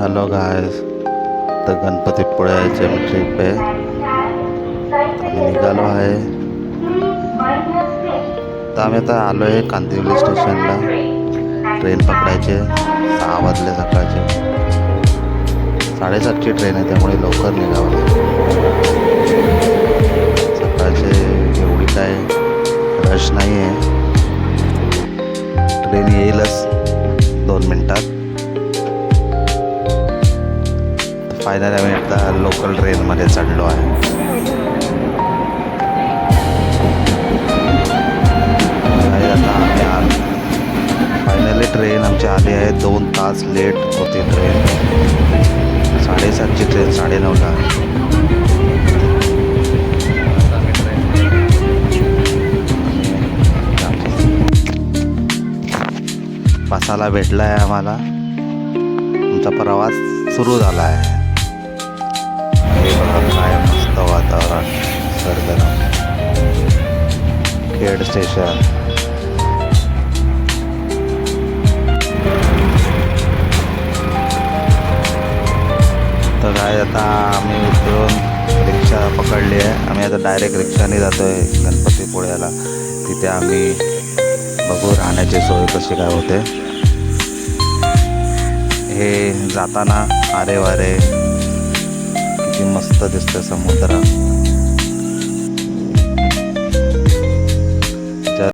Hello guys, तर गणपतीपुळ्याचे trip आहे. आम्ही निघालो आहे. तर आम्ही आता आलो आहे कांदिवली स्टेशनला. ट्रेन पकडायचे 6 वाजले सकाळचे. 7:30ची ट्रेन आहे, त्यामुळे लवकर निघावं लागेल. सकाळचे एवढी काय रश नाही आहे. ट्रेन येईलच 2 मिनटात. फायनली आम्ही एकदा लोकल ट्रेनमध्ये चढलो आहे. आता आम्ही फायनली ट्रेन आमची आली आहे. 2 तास लेट होती ट्रेन. 7:30ची ट्रेन 9:30ला. बसायला भेटला आहे आम्हाला. आमचा प्रवास सुरू झाला आहे. हे बघा काय मस्त वातावरण. सरगरम खेड स्टेशन. तर काय आता आम्ही उतरून रिक्षा पकडली आहे. आम्ही आता डायरेक्ट रिक्षाने जातो आहे गणपतीपुळ्याला. तिथे आम्ही बघू राहण्याची सोय कशी काय होते. हे जाताना आरे वारे किती मस्त दिसतं समुद्र.